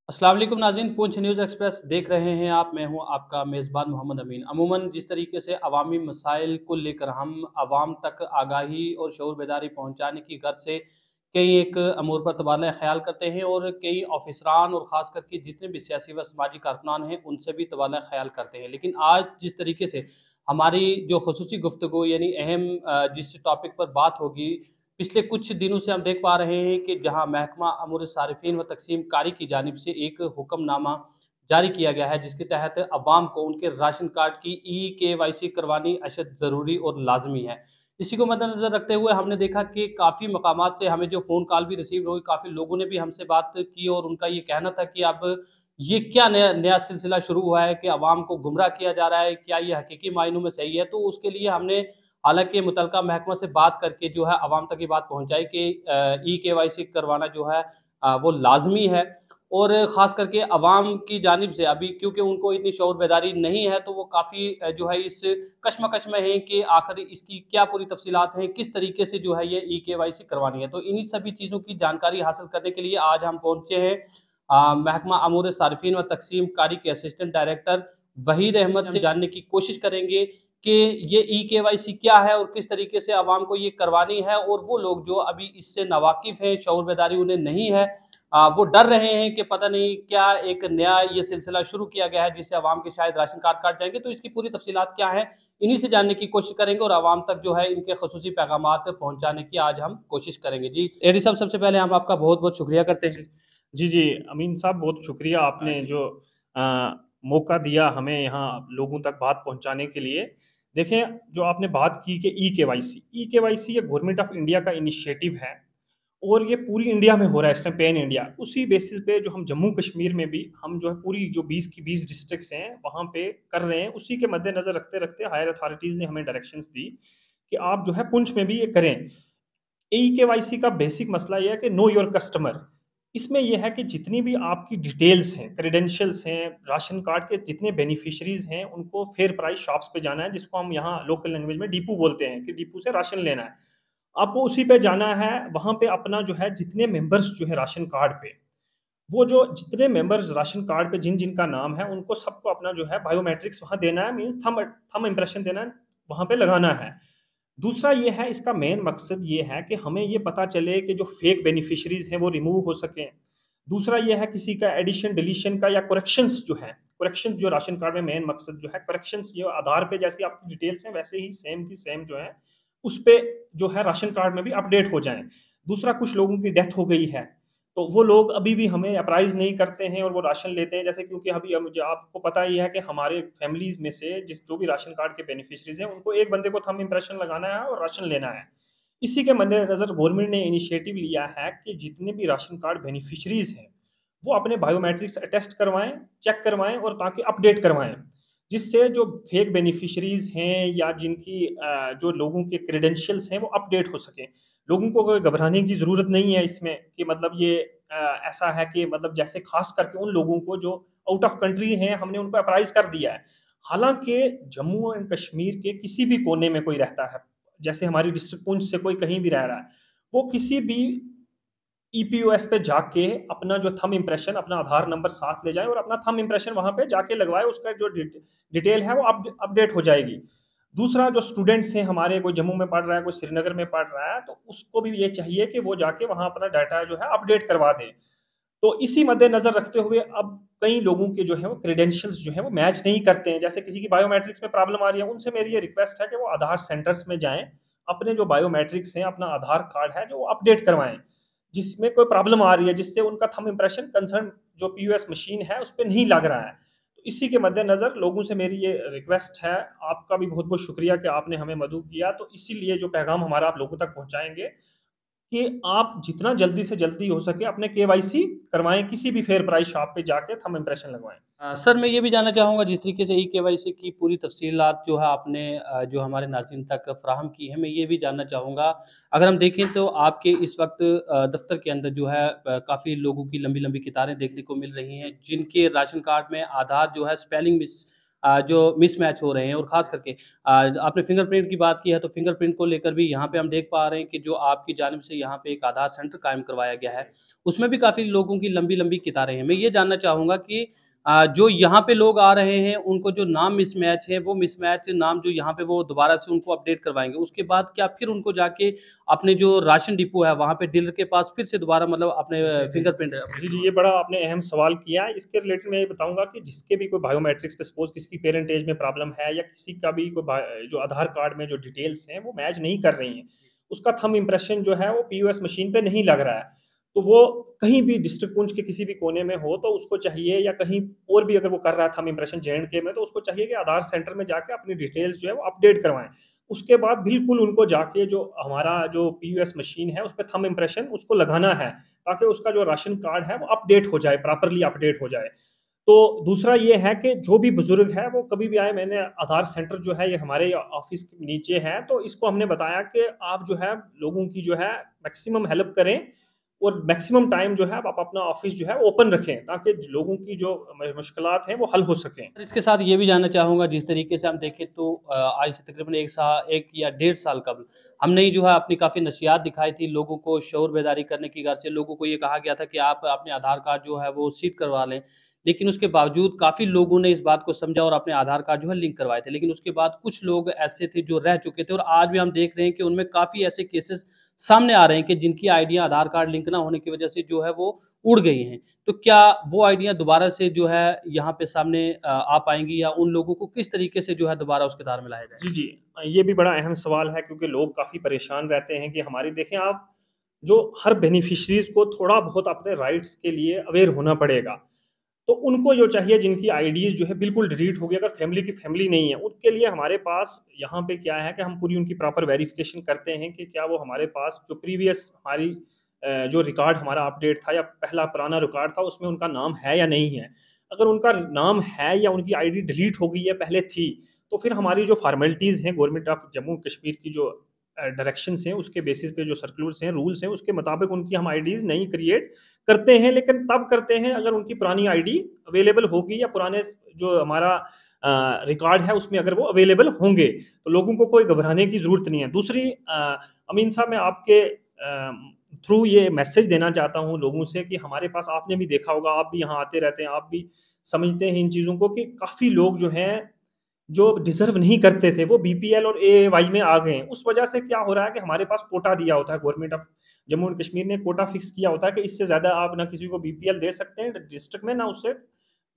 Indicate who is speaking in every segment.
Speaker 1: अस्सलाम वालेकुम नाज़रीन, पूंछ न्यूज़ एक्सप्रेस देख रहे हैं आप। मैं हूं आपका मेज़बान मोहम्मद अमीन। अमूमन जिस तरीके से अवामी मसाइल को लेकर हम आवाम तक आगाही और शऊर बेदारी पहुंचाने की गर्ज से कई एक अमूर पर तबादला ख्याल करते हैं और कई ऑफिसरान और ख़ास करके जितने भी सियासी व समाजी कारकुनान हैं उनसे भी तबादला ख्याल करते हैं। लेकिन आज जिस तरीके से हमारी जो खुसूसी गुफ्तगू यानी अहम जिस टॉपिक पर बात होगी, पिछले कुछ दिनों से हम देख पा रहे हैं कि जहां महकमा अमूर सारिफिन व तकसीम कारी की जानिब से एक हुक्मनामा जारी किया गया है, जिसके तहत अवाम को उनके राशन कार्ड की KYC करवानी अशद ज़रूरी और लाजमी है। इसी को मद्देनज़र रखते हुए हमने देखा कि काफ़ी मकामात से हमें जो फ़ोन कॉल भी रिसीव हुई, काफ़ी लोगों ने भी हमसे बात की और उनका ये कहना था कि अब ये क्या नया नया सिलसिला शुरू हुआ है कि अवाम को गुमराह किया जा रहा है, क्या ये हकीकी मायनों में सही है? तो उसके लिए हमने हालाँकि मुतल्लिका महकमा से बात करके जो है अवाम तक ये बात पहुँचाई कि KYC करवाना जो है वो लाज़मी है और ख़ास करके अवाम की जानिब से अभी क्योंकि उनको इतनी शऊर बेदारी नहीं है, तो वो काफ़ी जो है इस कशमकश में हैं कि आखिर इसकी क्या पूरी तफ़सीलात हैं, किस तरीके से जो है ये KYC करवानी है। तो इन्हीं सभी चीज़ों की जानकारी हासिल करने के लिए आज हम पहुँचे हैं महकमा अमूर सारिफिन व तकसीम कारी के असिस्टेंट डायरेक्टर वहीद अहमद से जानने की कोशिश करेंगे कि ये KYC क्या है और किस तरीके से आवाम को ये करवानी है और वो लोग जो अभी इससे नावाकिफ़ हैं, शऊर बेदारी उन्हें नहीं है, वो डर रहे हैं कि पता नहीं क्या एक नया ये सिलसिला शुरू किया गया है जिससे आवाम के शायद राशन कार्ड काट जाएँगे। तो इसकी पूरी तफ़सीलात क्या हैं, इन्हीं से जानने की कोशिश करेंगे और आवाम तक जो है इनके ख़ुसूसी पैगामात पहुँचाने की आज हम कोशिश करेंगे। जी, एडी साहब सबसे पहले हम आपका बहुत-बहुत शुक्रिया करते हैं।
Speaker 2: जी, जी। अमीन साहब बहुत शुक्रिया आपने
Speaker 1: जी।
Speaker 2: जो मौका दिया हमें यहाँ लोगों तक बात पहुँचाने के लिए। देखें, जो आपने बात की कि ई-केवाईसी ये गवर्नमेंट ऑफ इंडिया का इनिशिएटिव है और ये पूरी इंडिया में हो रहा है इस टाइम पैन इंडिया। उसी बेसिस पे जो हम जम्मू कश्मीर में भी हम जो है पूरी जो 20 की 20 डिस्ट्रिक्ट्स हैं, वहाँ पे कर रहे हैं। उसी के मद्देनज़र रखते-रखते हायर अथॉरिटीज़ ने हमें डायरेक्शंस दी कि आप जो है पुंछ में भी ये करें। ई-केवाईसी का बेसिक मसला ये है कि नो योर कस्टमर। इसमें ये है कि जितनी भी आपकी डिटेल्स हैं, क्रेडेंशियल्स हैं, राशन कार्ड के जितने बेनिफिशियरीज़ हैं, उनको फेयर प्राइस शॉप्स पे जाना है, जिसको हम यहाँ लोकल लैंग्वेज में डिपू बोलते हैं कि डिपू से राशन लेना है। आपको उसी पे जाना है, वहाँ पे अपना जो है जितने मेंबर्स जो है राशन कार्ड पे, वो जो जितने मेंबर्स राशन कार्ड पे जिन-जिन का नाम है, उनको सबको अपना जो है बायोमेट्रिक्स वहाँ देना है, मीन्स थंब थंब इम्प्रेशन देना है, वहाँ पे लगाना है। दूसरा ये है, इसका मेन मकसद ये है कि हमें ये पता चले कि जो फेक बेनिफिशियरीज़ हैं वो रिमूव हो सकें। दूसरा ये है किसी का एडिशन, डिलीशन का या करेक्शंस जो हैं, करेक्शंस जो राशन कार्ड में मेन मकसद जो है करेक्शंस जो आधार पे जैसी आपकी डिटेल्स हैं वैसे ही सेम की सेम जो है, उस पे जो है राशन कार्ड में भी अपडेट हो जाएँ। दूसरा कुछ लोगों की डेथ हो गई है, तो वो लोग अभी भी हमें अप्राइज़ नहीं करते हैं और वो राशन लेते हैं जैसे क्योंकि अभी मुझे आपको पता ही है कि हमारे फैमिलीज़ में से जिस जो भी राशन कार्ड के बेनिफिशियरीज़ हैं, उनको एक बंदे को थंब इम्प्रेशन लगाना है और राशन लेना है। इसी के मद्देनज़र गवर्नमेंट ने इनिशिएटिव लिया है कि जितने भी राशन कार्ड बेनिफिशियरीज़ हैं, वो अपने बायोमेट्रिक्स अटेस्ट करवाएँ, चेक करवाएँ और ताकि अपडेट करवाएँ। जिससे जो फेक बेनिफिशियरीज़ हैं या जिनकी जो लोगों के क्रेडेंशियल्स हैं, वो अपडेट हो सकें। लोगों को कोई घबराने की ज़रूरत नहीं है इसमें कि मतलब ये ऐसा है कि मतलब जैसे ख़ास करके उन लोगों को जो आउट ऑफ कंट्री हैं, हमने उनको अप्राइज़ कर दिया है। हालाँकि जम्मू एंड कश्मीर के किसी भी कोने में कोई रहता है, जैसे हमारी डिस्ट्रिक्ट पुंछ से कोई कहीं भी रह रहा है, वो किसी भी ईपीओएस पे जाके अपना जो थंब इम्प्रेशन, अपना आधार नंबर साथ ले जाएँ और अपना थंब इम्प्रेशन वहाँ पे जाके लगवाएँ, उसका जो डिटेल है वो अपडेट हो जाएगी। दूसरा जो स्टूडेंट्स हैं हमारे, कोई जम्मू में पढ़ रहा है, कोई श्रीनगर में पढ़ रहा है, तो उसको भी ये चाहिए कि वो जाके वहाँ अपना डाटा जो है अपडेट करवा दे। तो इसी मद्देनज़र रखते हुए अब कई लोगों के जो है वो क्रेडेंशियल्स जो हैं वो मैच नहीं करते हैं। जैसे किसी की बायोमेट्रिक्स में प्रॉब्लम आ रही है, उनसे मेरी ये रिक्वेस्ट है कि वो आधार सेंटर्स में जाएँ, अपने जो बायोमेट्रिक्स हैं, अपना आधार कार्ड है जो वो अपडेट करवाएँ। जिसमें कोई प्रॉब्लम आ रही है, जिससे उनका थंब इम्प्रेशन कंसर्न जो पीओएस मशीन है, उस पे नहीं लग रहा है। तो इसी के मद्देनज़र लोगों से मेरी ये रिक्वेस्ट है, आपका भी बहुत-बहुत शुक्रिया कि आपने हमें मदऊ किया। तो इसीलिए जो पैगाम हमारा आप लोगों तक पहुँचाएँगे कि आप जितना जल्दी से जल्दी हो सके अपने केवाईसी करवाएँ, किसी भी फेयर प्राइस शॉप पे जाके थंब इम्प्रेशन लगवाएँ।
Speaker 1: सर मैं ये भी जानना चाहूँगा जिस तरीके से KYC की पूरी तफ़सीलात जो है आपने जो हमारे नाज़रीन तक फ़राहम की है, मैं ये भी जानना चाहूँगा अगर हम देखें तो आपके इस वक़्त दफ़्तर के अंदर जो है काफ़ी लोगों की लंबी-लंबी कतारें देखने को मिल रही हैं, जिनके राशन कार्ड में आधार जो है स्पेलिंग जो मिसमैच हो रहे हैं, और ख़ास करके आपने फिंगरप्रिंट की बात की है, तो फिंगरप्रिंट को लेकर भी यहाँ पे हम देख पा रहे हैं कि जो आपकी जानिब से यहाँ पे एक आधार सेंटर कायम करवाया गया है, उसमें भी काफ़ी लोगों की लंबी-लंबी कतारें हैं। मैं ये जानना चाहूँगा कि जो यहाँ पे लोग आ रहे हैं, उनको जो नाम मिसमैच है, वो मिसमैच नाम जो यहाँ पे वो दोबारा से उनको अपडेट करवाएँगे। उसके बाद क्या फिर उनको जाके अपने जो राशन डिपो है, वहाँ पे डीलर के पास फिर से दोबारा मतलब अपने फिंगरप्रिंट अपडेट
Speaker 2: जी, जी,
Speaker 1: करवाना
Speaker 2: ये बड़ा आपने अहम सवाल किया है। इसके रिलेटेड मैं ये बताऊँगा कि जिसके भी कोई बायोमेट्रिक्स पे सपोज़ किसी की पेरेंटेज में प्रॉब्लम है या किसी का भी कोई जो आधार कार्ड में जो डिटेल्स हैं, वो मैच नहीं कर रही हैं। उसका थंब इम्प्रेशन जो है, वो पीओएस मशीन पे नहीं लग रहा है। तो वो कहीं भी डिस्ट्रिक्ट पुंछ के किसी भी कोने में हो, तो उसको चाहिए या कहीं और भी अगर वो कर रहा है थंब इम्प्रेशन जेएंडके में, तो उसको चाहिए कि आधार सेंटर में जाके अपनी डिटेल्स जो है, वो अपडेट करवाएँ। उसके बाद बिल्कुल उनको जाके जो हमारा जो पीओएस मशीन है, उसपे थंब इम्प्रेशन उसको लगाना है। ताकि उसका जो राशन कार्ड है वो अपडेट हो जाए, प्रॉपर्ली अपडेट हो जाए। तो दूसरा ये है कि जो भी बुज़ुर्ग है वो कभी भी आए, मैंने आधार सेंटर जो है ये हमारे ऑफ़िस के नीचे है, तो इसको हमने बताया कि आप जो है लोगों की जो है मैक्सिमम हेल्प करें और मैक्सिमम टाइम जो है आप अपना ऑफ़िस जो है ओपन रखें ताकि लोगों की जो मुश्किलात हैं वो हल हो सकें।
Speaker 1: और इसके साथ ये भी जानना चाहूँगा, जिस तरीके से हम देखें तो आज से तकरीबन 1 या डेढ़ साल कबल हमने ही जो है अपनी काफ़ी नशियात दिखाई थी, लोगों को शऊर बेदारी करने की गर्ज से लोगों को ये कहा गया था कि आप अपने आधार कार्ड जो है वो सीड करवा लें। लेकिन उसके बावजूद काफ़ी लोगों ने इस बात को समझा और अपने आधार कार्ड जो है लिंक करवाए थे। लेकिन उसके बाद कुछ लोग ऐसे थे जो रह चुके थे, और आज भी हम देख रहे हैं कि उनमें काफ़ी ऐसे केसेज़ सामने आ रहे हैं कि जिनकी आईडियाँ आधार कार्ड लिंक ना होने की वजह से जो है वो उड़ गई हैं। तो क्या वो आइडिया दोबारा से जो है यहाँ पे सामने आ पाएँगी, या उन लोगों को किस तरीके से जो है दोबारा उस कतार में लाया
Speaker 2: जी,
Speaker 1: जाएगा?
Speaker 2: जी। ये भी बड़ा अहम सवाल है क्योंकि लोग काफ़ी परेशान रहते हैं कि हमारी देखें आप, जो हर बेनिफिशियरीज़ को थोड़ा बहुत अपने राइट्स के लिए अवेयर होना पड़ेगा। तो उनको जो चाहिए जिनकी आईडीज़ जो है बिल्कुल डिलीट हो गई, अगर फैमिली की फैमिली नहीं है, उनके लिए हमारे पास यहाँ पे क्या है कि हम पूरी उनकी प्रॉपर वेरिफ़िकेशन करते हैं कि क्या वो हमारे पास जो प्रीवियस हमारी जो रिकॉर्ड हमारा अपडेट था या पहला पुराना रिकॉर्ड था उसमें उनका नाम है या नहीं है। अगर उनका नाम है या उनकी आईडी डिलीट हो गई है पहले थी, तो फिर हमारी जो फ़ॉर्मेलिटीज़ हैं गवर्नमेंट ऑफ जम्मू कश्मीर की जो डायरेक्शंस हैं उसके बेसिस पे जो सर्कुलर्स हैं, रूल्स हैं, उसके मुताबिक उनकी हम आईडीज़ नहीं क्रिएट करते हैं, लेकिन तब करते हैं अगर उनकी पुरानी आईडी अवेलेबल होगी या पुराने जो हमारा रिकॉर्ड है उसमें अगर वो अवेलेबल होंगे, तो लोगों को कोई घबराने की ज़रूरत नहीं है। दूसरी अमीन साहब, मैं आपके थ्रू ये मैसेज देना चाहता हूँ लोगों से कि हमारे पास, आपने भी देखा होगा, आप भी यहाँ आते रहते हैं, आप भी समझते हैं इन चीज़ों को कि काफ़ी लोग जो हैं, जो डिज़र्व नहीं करते थे, वो बीपीएल और एएवाई में आ गए हैं। उस वजह से क्या हो रहा है कि हमारे पास कोटा दिया होता है, government of Jammu and Kashmir ने कोटा फिक्स किया होता है कि इससे ज़्यादा आप ना किसी को बीपीएल दे सकते हैं डिस्ट्रिक्ट में, ना उससे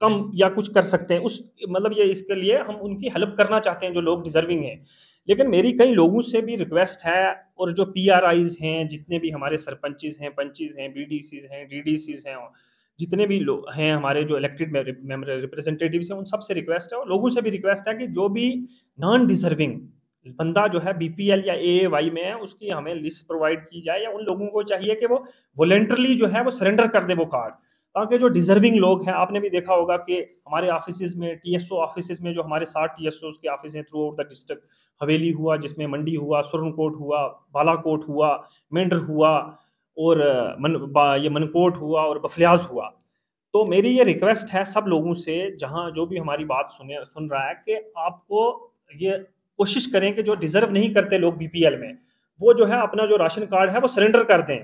Speaker 2: कम या कुछ कर सकते हैं। उस मतलब ये इसके लिए हम उनकी हेल्प करना चाहते हैं जो लोग डिज़र्विंग हैं। लेकिन मेरी कई लोगों से भी रिक्वेस्ट है, और जो पीआरआईज़ हैं, जितने भी हमारे सरपंचेज़ हैं, पंचेज़ हैं, बीडीसीज़ हैं, डीडीसीज़ हैं, जितने भी लोग हैं हमारे जो इलेक्टेड मेंबर रिप्रेजेंटेटिव्स हैं, उन सबसे रिक्वेस्ट है और लोगों से भी रिक्वेस्ट है कि जो भी नॉन डिज़र्विंग बंदा जो है बीपीएल या एएवाई में है, उसकी हमें लिस्ट प्रोवाइड की जाए, या उन लोगों को चाहिए कि वो वॉलंटरली जो है वो सरेंडर कर दे वो कार्ड। ताकि जो डिज़र्विंग लोग हैं, आपने भी देखा होगा कि हमारे ऑफिसेज़ में, टीएसओ ऑफिसेज़ में जो हमारे 60 टीएसओज़ के ऑफिस हैं थ्रू आउट द डिस्ट्रिक्ट, हवेली हुआ, जिसमें मंडी हुआ, सुरनकोट हुआ, बालाकोट हुआ, मेंढर हुआ, और ये मनकोट हुआ और बफलियाज हुआ। तो मेरी ये रिक्वेस्ट है सब लोगों से, जहाँ जो भी हमारी बात सुन रहा है, कि आपको ये कोशिश करें कि जो डिज़र्व नहीं करते लोग बीपीएल में, वो जो है अपना जो राशन कार्ड है वो सरेंडर कर दें।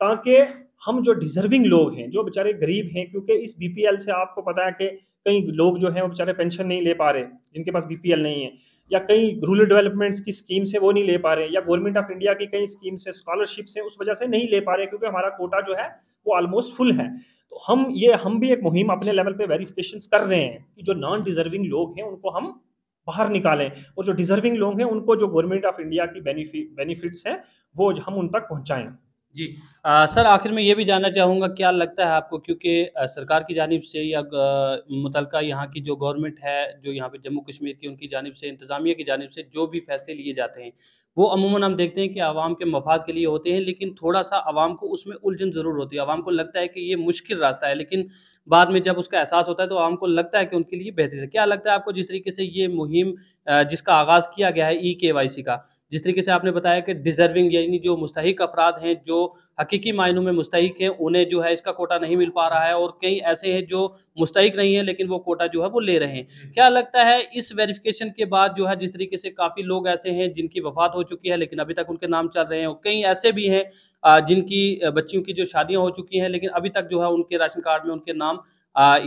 Speaker 2: ताकि हम जो डिज़र्विंग लोग हैं, जो बेचारे गरीब हैं, क्योंकि इस बीपीएल से आपको पता है कि कई लोग जो हैं वो बेचारे पेंशन नहीं ले पा रहे, जिनके पास बीपीएल नहीं है, या कई रूरल डेवलपमेंट्स की स्कीम्स है वो नहीं ले पा रहे, या गवर्नमेंट ऑफ इंडिया की कई स्कीम्स है, स्कॉलरशिप्स हैं, उस वजह से नहीं ले पा रहे क्योंकि हमारा कोटा जो है वो ऑलमोस्ट फुल है। तो हम भी एक मुहिम अपने लेवल पे वेरिफिकेशंस कर रहे हैं कि जो नॉन डिज़र्विंग लोग हैं उनको हम बाहर निकालें, और जो डिज़र्विंग लोग हैं उनको जो government of India key benefits हैं वो हम उन तक पहुँचाएँ।
Speaker 1: जी। सर, आखिर में ये भी जानना चाहूँगा, क्या लगता है आपको, क्योंकि सरकार की जानिब से या मुतलका यहाँ की जो गवर्नमेंट है, जो यहाँ पे जम्मू कश्मीर की, उनकी जानिब से, इंतज़ामिया की जानिब से जो भी फ़ैसले लिए जाते हैं, वो अमूमन हम देखते हैं कि आवाम के मफ़ाद के लिए होते हैं, लेकिन थोड़ा-सा आवाम को उसमें उलझन ज़रूर होती है। आवाम को लगता है कि ये मुश्किल रास्ता है, लेकिन बाद में जब उसका एहसास होता है, तो आवाम को लगता है कि उनके लिए बेहतर है। क्या लगता है आपको, जिस तरीके से ये मुहिम जिसका आगाज़ किया गया है ई केवाईसी का, जिस तरीके से आपने बताया कि डिज़र्विंग यानी जो मुस्तहिक अफ़राद हैं, जो हकीकी मायनों में मुस्तहिक हैं, उन्हें जो है इसका कोटा नहीं मिल पा रहा है, और कई ऐसे हैं जो मुस्तहिक नहीं है लेकिन वो कोटा जो है वो ले रहे हैं। क्या लगता है इस वेरिफिकेशन के बाद जो है जिस तरीके से काफ़ी लोग ऐसे हैं जिनकी वफ़ात हो चुकी है लेकिन अभी तक उनके नाम चल रहे हैं, और कई ऐसे भी हैं जिनकी बच्चियों की जो शादियाँ हो चुकी हैं लेकिन अभी तक जो है उनके राशन कार्ड में उनके नाम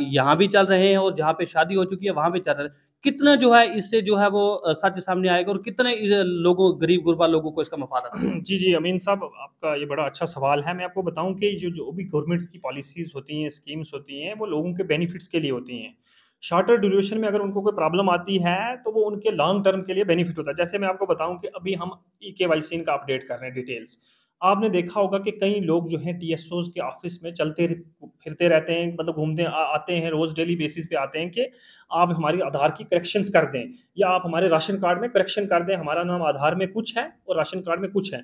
Speaker 1: यहाँ भी चल रहे हैं और जहाँ पे शादी हो चुकी है वहाँ भी चल रहे हैं। कितना जो है इससे जो है वो सच सामने आएगा, और कितने लोगों, गरीब गुरबा लोगों को इसका मफाद है?
Speaker 2: जी, जी, अमीन साहब, आपका ये बड़ा अच्छा सवाल है। मैं आपको बताऊँ कि जो भी गवर्नमेंट्स की पॉलिसीज़ होती हैं, स्कीम्स होती हैं, वो लोगों के बेनिफिट्स के लिए होती हैं। शॉर्टर ड्यूरेशन में अगर उनको कोई प्रॉब्लम आती है, तो वो उनके लॉन्ग टर्म के लिए बेनिफिट होता है। जैसे मैं आपको बताऊँ कि अभी हम ई-केवाईसी इनका अपडेट कर रहे हैं, डिटेल्स। आपने देखा होगा कि कई लोग जो हैं टीएसओज़ के ऑफ़िस में चलते फिरते रहते हैं, मतलब घूमते आते हैं, रोज़ डेली बेसिस पे आते हैं कि आप हमारी आधार की करेक्शंस कर दें, या आप हमारे राशन कार्ड में करेक्शन कर दें, हमारा नाम आधार में कुछ है और राशन कार्ड में कुछ है।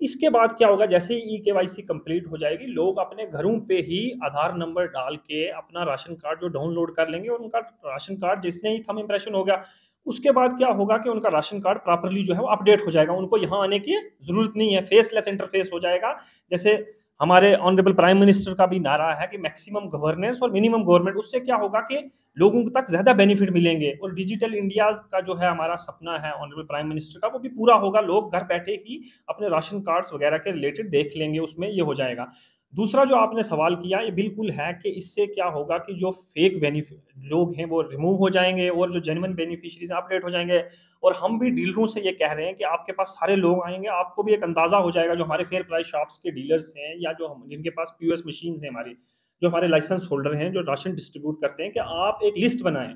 Speaker 2: इसके बाद क्या होगा, जैसे ही ई-केवाईसी कंप्लीट हो जाएगी, लोग अपने घरों पे ही आधार नंबर डाल के अपना राशन कार्ड जो डाउनलोड कर लेंगे, और उनका राशन कार्ड जिसने ही थंब इम्प्रेशन हो गया, उसके बाद क्या होगा कि उनका राशन कार्ड प्रॉपर्ली जो है वो अपडेट हो जाएगा। उनको यहाँ आने की ज़रूरत नहीं है, फेसलेस इंटरफेस हो जाएगा। जैसे हमारे ऑनरेबल प्राइम मिनिस्टर का भी नारा है कि मैक्सिमम गवर्नेंस और मिनिमम गवर्नमेंट। उससे क्या होगा कि लोगों तक ज़्यादा बेनिफिट मिलेंगे, और डिजिटल इंडिया का जो है हमारा सपना है ऑनरेबल प्राइम मिनिस्टर का, वो भी पूरा होगा। लोग घर बैठे ही अपने राशन कार्ड्स वगैरह के रिलेटेड देख लेंगे, उसमें ये हो जाएगा। दूसरा जो आपने सवाल किया, ये बिल्कुल है कि इससे क्या होगा कि जो फेक बेनिफिट लोग हैं वो रिमूव हो जाएंगे, और जो जेन्युइन बेनिफिशियरीज अपडेट हो जाएंगे। और हम भी डीलरों से ये कह रहे हैं कि आपके पास सारे लोग आएंगे, आपको भी एक अंदाजा हो जाएगा, जो हमारे फेयर प्राइस शॉप्स के डीलर्स हैं, या जो जिनके पास पीओएस मशीन है हमारी, जो हमारे लाइसेंस होल्डर हैं, जो राशन डिस्ट्रीब्यूट करते हैं, कि आप एक लिस्ट बनाएं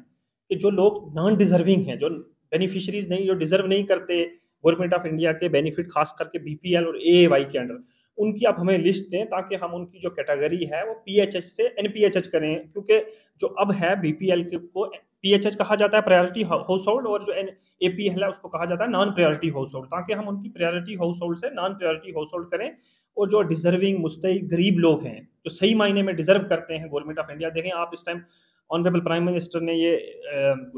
Speaker 2: कि जो लोग नॉन डिजर्विंग हैं, जो बेनिफिशरीज नहीं, जो डिजर्व नहीं करते गवर्नमेंट ऑफ इंडिया के बेनिफिट, खास करके बीपीएल और एएवाई के अंडर, उनकी आप हमें लिस्ट दें, ताकि हम उनकी जो कैटेगरी है वो पीएचएच से एनपीएचएच करें। क्योंकि जो अब है बीपीएल को पीएचएच कहा जाता है, प्रायोरिटी हाउस होल्ड, और जो एपीएल है उसको कहा जाता है नॉन प्रायोरिटी हाउस होल्ड, ताकि हम उनकी प्रायोरिटी हाउस होल्ड से नॉन प्रायोरिटी हाउस होल्ड करें। और जो डिजर्विंग मुस्तहिक गरीब लोग हैं, जो सही मायने में डिजर्व करते हैं गवर्नमेंट ऑफ इंडिया, देखें आप इस टाइम ऑनरेबल प्राइम मिनिस्टर ने ये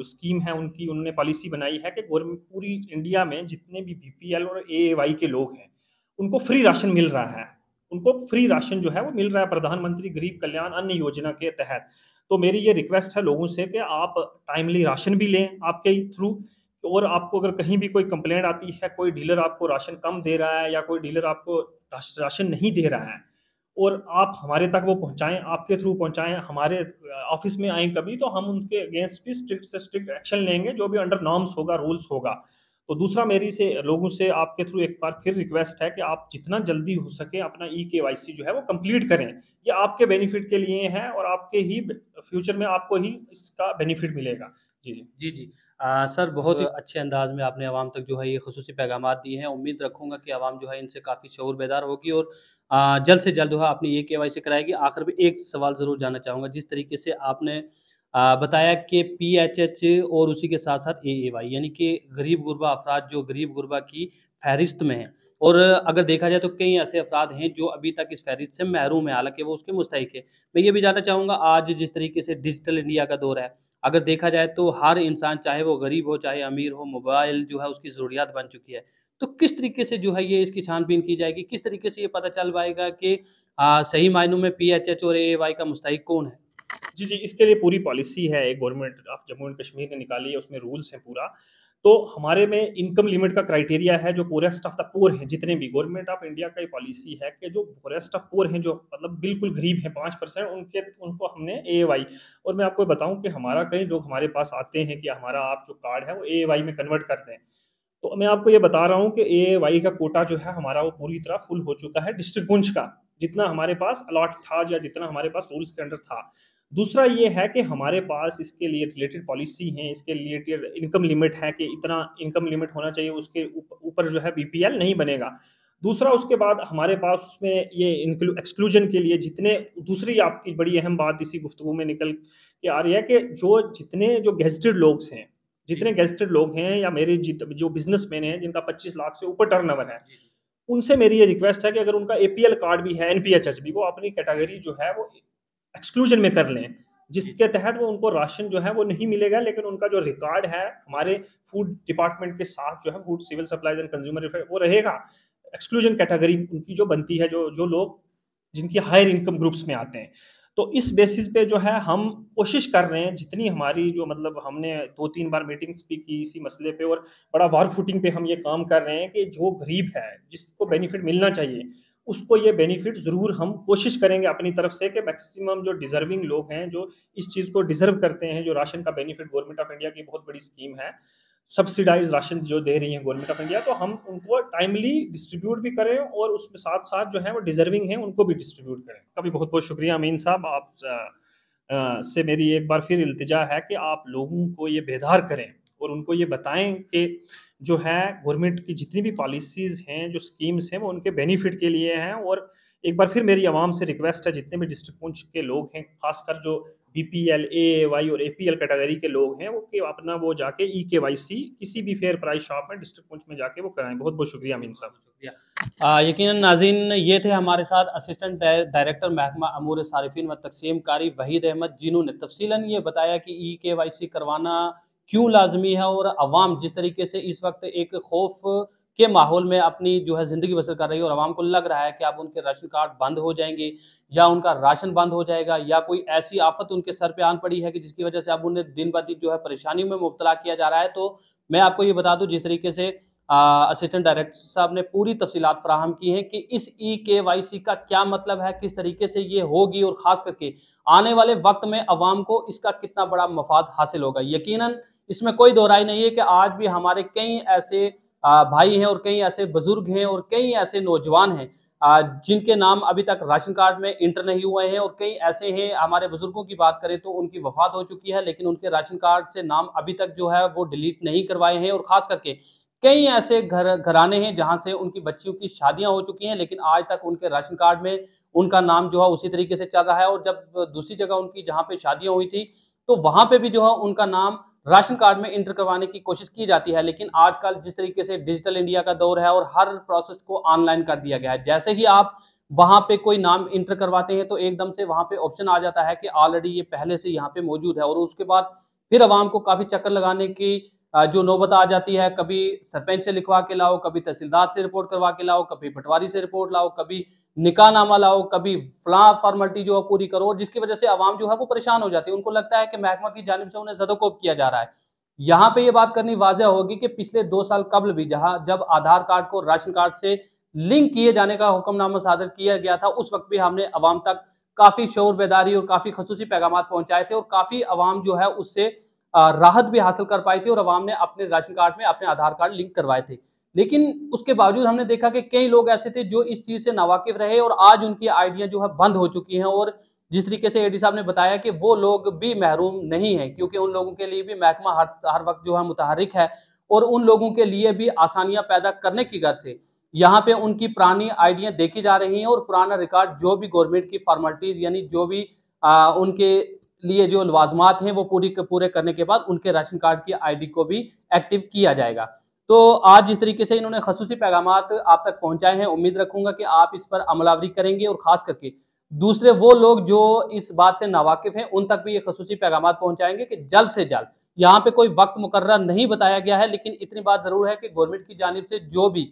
Speaker 2: स्कीम है उनकी, उन्होंने पॉलिसी बनाई है कि गवर्नमेंट पूरी इंडिया में जितने भी बीपीएल और एएवाई के लोग हैं, उनको फ्री राशन मिल रहा है। उनको फ्री राशन जो है वो मिल रहा है प्रधानमंत्री गरीब कल्याण अन्न योजना के तहत। तो मेरी ये रिक्वेस्ट है लोगों से कि आप टाइमली राशन भी लें आपके थ्रू। और आपको अगर कहीं भी कोई कंप्लेंट आती है, कोई डीलर आपको राशन कम दे रहा है, या कोई डीलर आपको राशन नहीं दे रहा है, और आप हमारे तक वो पहुँचाएँ, आपके थ्रू पहुँचाएँ, हमारे ऑफ़िस में आएँ कभी, तो हम उनके अगेंस्ट भी स्ट्रिक्ट से स्ट्रिक्ट एक्शन लेंगे, जो भी अंडर नॉर्म्स होगा, रूल्स होगा। तो दूसरा मेरी से लोगों से आपके थ्रू एक बार फिर रिक्वेस्ट है कि आप जितना जल्दी हो सके अपना ई-केवाईसी जो है वो कंप्लीट करें। ये आपके बेनिफिट के लिए है, और आपके ही फ्यूचर में आपको ही इसका बेनिफिट मिलेगा। जी, जी।
Speaker 1: जी, जी। सर, बहुत ही अच्छे अंदाज़ में आपने अवाम तक जो है ये ख़ुसूसी पैगामात दिए हैं। उम्मीद रखूँगा कि अवाम जो है इनसे काफ़ी शऊर बेदार होगी, और जल्द से जल्द जो है अपनी ये केवाईसी कराएगी। आखिर में एक सवाल ज़रूर जानना चाहूँगा, जिस तरीके से आपने बताया कि पीएचएच और उसी के साथ-साथ एएवाई, यानी कि गरीब-गुरबा अफ़राद जो गरीब-गुरबा की फ़हरिस्त में हैं, और अगर देखा जाए तो कई ऐसे अफ़राद हैं जो अभी तक इस फ़हरिस्त से महरूम हैं, हालाँकि वो उसके मुस्तहिक हैं। मैं ये भी जानना चाहूँगा, आज जिस तरीके से डिजिटल इंडिया का दौर है, अगर देखा जाए तो हर इंसान, चाहे वो गरीब हो, चाहे अमीर हो, मोबाइल जो है उसकी ज़रूरियात बन चुकी है। तो किस तरीके से जो है ये इसकी छान-बीन की जाएगी? किस तरीके से ये पता चल पाएगा कि सही मायनों में पीएचएच और एएवाई का मुस्तहिक कौन है?
Speaker 2: जी, जी, इसके लिए पूरी पॉलिसी है, एक government of Jammu and Kashmir ने निकाली है, उसमें रूल्स हैं पूरा। तो हमारे में इनकम लिमिट का क्राइटेरिया है, जो पूरेस्ट ऑफ द पुअर हैं, जितने भी गवर्नमेंट ऑफ इंडिया का ये पॉलिसी है कि जो पूरेस्ट ऑफ पुअर हैं, जो मतलब बिल्कुल गरीब हैं 5%, उनके उनको हमने एएवाई। और मैं आपको बताऊँ कि हमारा कई लोग हमारे पास आते हैं कि हमारा आप जो कार्ड है वो एएवाई में कन्वर्ट कर दें। तो मैं आपको ये बता रहा हूँ कि एएवाई का कोटा जो है हमारा वो पूरी तरह फुल हो चुका है डिस्ट्रिक्ट गुंज का, जितना हमारे पास अलॉट था, या जितना हमारे पास रूल्स के अंडर था। दूसरा ये है कि हमारे पास इसके लिए रिलेटेड पॉलिसी है, इसके रिलेटेड इनकम लिमिट है कि इतना इनकम लिमिट होना चाहिए, उसके ऊपर जो है बीपीएल नहीं बनेगा। दूसरा, उसके बाद हमारे पास उसमें ये एक्सक्लूजन के लिए जितने, दूसरी आपकी बड़ी अहम बात इसी गुफ्तगू में निकल के आ रही है कि जो गेज़ेटेड लोग हैं,
Speaker 1: जी,
Speaker 2: जितने गेस्टेड लोग हैं, या मेरे जो बिज़नेसमैन हैं जिनका 25 लाख से ऊपर टर्नओवर है,
Speaker 1: जी, जी।
Speaker 2: उनसे मेरी ये रिक्वेस्ट है कि अगर उनका एपीएल कार्ड भी है, एनपीएचएच भी, वो अपनी कैटेगरी जो है वो एक्सक्लूजन में कर लें।
Speaker 1: जी,
Speaker 2: जिसके तहत वो उनको राशन जो है वो नहीं मिलेगा, लेकिन उनका जो रिकॉर्ड है हमारे फूड डिपार्टमेंट के साथ जो है, food civil supplies and consumer affair, वो रहेगा। एक्सक्लूजन कैटेगरी उनकी जो बनती है, जो जो लोग जिनकी हायर इनकम ग्रुप्स में आते हैं। तो इस बेसिस पे जो है हम कोशिश कर रहे हैं, जितनी हमारी जो मतलब हमने 2-3 बार मीटिंग्स भी की इसी मसले पे, और बड़ा वार फुटिंग पे हम ये काम कर रहे हैं कि जो गरीब है, जिसको बेनिफिट मिलना चाहिए, उसको ये बेनिफिट ज़रूर हम कोशिश करेंगे अपनी तरफ से कि मैक्सिमम जो डिज़र्विंग लोग हैं, जो इस चीज़ को डिज़र्व करते हैं, जो राशन का बेनिफिट गवर्नमेंट ऑफ इंडिया की बहुत बड़ी स्कीम है, सब्सिडाइज़्ड राशन जो दे रही है गवर्नमेंट ऑफ इंडिया, तो हम उनको टाइमली डिस्ट्रीब्यूट भी करें और उसके साथ-साथ जो है वो डिज़र्विंग हैं, उनको भी डिस्ट्रीब्यूट करें। आपका भी बहुत-बहुत शुक्रिया अमीन साहब, आप से मेरी एक बार फिर इल्तिजा है कि आप लोगों को ये बेदार करें और उनको ये बताएँ कि जो है गवर्नमेंट की जितनी भी पॉलिसीज़ हैं, जो स्कीम्स हैं, वो उनके बेनिफिट के लिए हैं। और एक बार फिर मेरी आवाम से रिक्वेस्ट है, जितने भी डिस्ट्रिक्ट पुंछ के लोग हैं, खासकर जो बीपीएल, एएवाई और एपीएल कैटेगरी के लोग हैं, वो कि अपना वो जाके ई-केवाईसी किसी भी फेयर प्राइस शॉप में डिस्ट्रिक्ट पुंछ में जाके वो कराएँ। बहुत-बहुत शुक्रिया अमीन साहब।
Speaker 1: शुक्रिया। यकीनन नाज़रीन, ये थे हमारे साथ असिस्टेंट डायरेक्टर महकमा अमूर सारिफिन व तकसीम कारी वहीद अहमद, जिन्होंने तफसीलन ये बताया कि ई-केवाईसी करवाना क्यों लाजमी है और अवाम जिस तरीके से इस वक्त एक खौफ के माहौल में अपनी जो है ज़िंदगी बसर कर रही है और अवाम को लग रहा है कि अब उनके राशन कार्ड बंद हो जाएंगे या उनका राशन बंद हो जाएगा या कोई ऐसी आफत उनके सर पे आन पड़ी है कि जिसकी वजह से अब उन्हें दिन ब दिन जो है परेशानी में मुब्तला किया जा रहा है। तो मैं आपको ये बता दूं, जिस तरीके से असिस्टेंट डायरेक्टर साहब ने पूरी तफसीलात फराहम की हैं कि इस ई-केवाईसी का क्या मतलब है, किस तरीके से ये होगी और ख़ास करके आने वाले वक्त में अवाम को इसका कितना बड़ा मफाद हासिल होगा। यकीनन इसमें कोई दो राय नहीं है कि आज भी हमारे कई ऐसे भाई हैं और कई ऐसे बुजुर्ग हैं और कई ऐसे नौजवान हैं जिनके नाम अभी तक राशन कार्ड में इंटर नहीं हुए हैं और कई ऐसे हैं, हमारे बुजुर्गों की बात करें तो उनकी वफात हो चुकी है लेकिन उनके राशन कार्ड से नाम अभी तक जो है वो डिलीट नहीं करवाए हैं। और ख़ास करके कई ऐसे घराने हैं जहां से उनकी बच्चियों की शादियां हो चुकी हैं लेकिन आज तक उनके राशन कार्ड में उनका नाम जो है उसी तरीके से चल रहा है। और जब दूसरी जगह उनकी जहां पे शादियां हुई थी तो वहां पे भी जो है उनका नाम राशन कार्ड में इंटर करवाने की कोशिश की जाती है। लेकिन आजकल जिस तरीके से डिजिटल इंडिया का दौर है और हर प्रोसेस को ऑनलाइन कर दिया गया है, जैसे ही आप वहां पे कोई नाम इंटर करवाते हैं तो एकदम से वहां पे ऑप्शन आ जाता है कि ऑलरेडी ये पहले से यहाँ पे मौजूद है। और उसके बाद फिर आवाम को काफी चक्कर लगाने की जो नौबत आ जाती है, कभी सरपंच से लिखवा के लाओ, कभी तहसीलदार से रिपोर्ट करवा के लाओ, कभी पटवारी से रिपोर्ट लाओ, कभी निकाहनामा लाओ, कभी फलां फॉर्मेलिटी जो है पूरी करो। और जिसकी वजह से आवाम जो है वो परेशान हो जाती है, उनको लगता है कि महकमा की जानिब से उन्हें ज़दोकोब किया जा रहा है। यहाँ पे ये बात करनी वाज़ेह होगी कि पिछले 2 साल कब्ल भी जहाँ जब आधार कार्ड को राशन कार्ड से लिंक किए जाने का हुक्मनामा सादर किया गया था, उस वक्त भी हमने अवाम तक काफ़ी शऊर बेदारी और काफ़ी खसूसी पैगामात पहुँचाए थे और काफ़ी अवाम जो है उससे राहत भी हासिल कर पाई थी और अवाम ने अपने राशन कार्ड में अपने आधार कार्ड लिंक करवाए थे। लेकिन उसके बावजूद हमने देखा कि कई लोग ऐसे थे जो इस चीज़ से नावाकिफ़ रहे और आज उनकी आईडियाँ जो है बंद हो चुकी हैं। और जिस तरीके से एडी साहब ने बताया कि वो लोग भी महरूम नहीं हैं, क्योंकि उन लोगों के लिए भी महकमा हर वक्त जो है मुतहर्रिक है और उन लोगों के लिए भी आसानियां पैदा करने की गर्ज से यहाँ पे उनकी पुरानी आइडिया देखी जा रही हैं और पुराना रिकॉर्ड जो भी गवर्नमेंट की फॉर्मेलिटीज यानी जो भी उनके लिए जो लवाजमात हैं वो पूरे करने के बाद उनके राशन कार्ड की आईडी को भी एक्टिव किया जाएगा। तो आज जिस तरीके से इन्होंने खसूसी पैगामात आप तक पहुंचाए हैं, उम्मीद रखूंगा कि आप इस पर अमलावरी करेंगे और खास करके दूसरे वो लोग जो इस बात से नावाकिफ हैं उन तक भी ये खसूसी पैगामात पहुंचाएंगे कि जल्द से जल्द, यहाँ पे कोई वक्त मुकर्रर नहीं बताया गया है लेकिन इतनी बात जरूर है कि गवर्नमेंट की जानिब से जो भी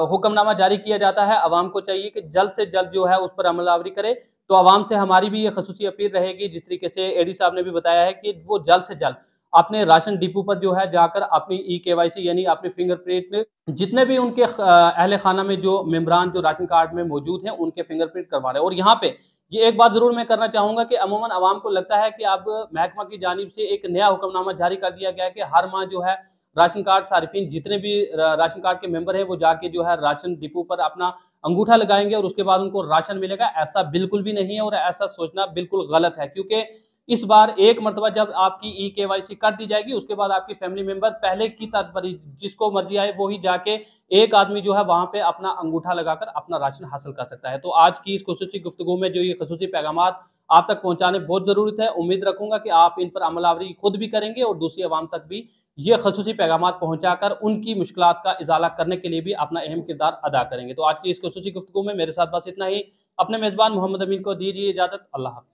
Speaker 1: हुक्मनामा जारी किया जाता है, अवाम को चाहिए कि जल्द से जल्द जो है उस पर अमलावरी करे। तो अवाम से हमारी भी ये खसूसी अपील रहेगी, जिस तरीके से एडी साहब ने भी बताया है कि वो जल्द से जल्द अपने राशन डिपो पर जो है जाकर अपनी ई-केवाईसी यानी अपने फिंगरप्रिंट जितने भी उनके अहले खाना में जो मेंबरान जो राशन कार्ड में मौजूद हैं उनके फिंगरप्रिंट करवा रहे हैं। और यहाँ पे ये एक बात जरूर मैं करना चाहूंगा कि अमूमन अवाम को लगता है कि अब महकमा की जानिब से एक नया हुक्मनामा जारी कर दिया गया है कि हर माह जो है राशन कार्ड सारिफिन जितने भी राशन कार्ड के मेंबर हैं वो जाके जो है राशन डिपो पर अपना अंगूठा लगाएंगे और उसके बाद उनको राशन मिलेगा। ऐसा बिल्कुल भी नहीं है और ऐसा सोचना बिल्कुल गलत है, क्योंकि इस बार एक मरतबा जब आपकी ई-केवाईसी कर दी जाएगी उसके बाद आपकी फैमिली मेंबर पहले की तर्ज पर ही जिसको मर्जी आए वो ही जाके एक आदमी जो है वहां पे अपना अंगूठा लगाकर अपना राशन हासिल कर सकता है। तो आज की इस खसूसी गुफ्तगू में जो ये खसूसी पैगामात आप तक पहुंचाने बहुत जरूरत है, उम्मीद रखूंगा कि आप इन पर अमलावरी खुद भी करेंगे और दूसरी आवाम तक भी ये खसूसी पैगामात पहुंचाकर उनकी मुश्किलात का इजाला करने के लिए भी अपना अहम किरदार अदा करेंगे। तो आज की इस खसूसी गुफ्तगू में मेरे साथ बस इतना ही। अपने मेजबान मोहम्मद अमीन को दीजिए इजाजत। अल्लाह हाफ़िज़।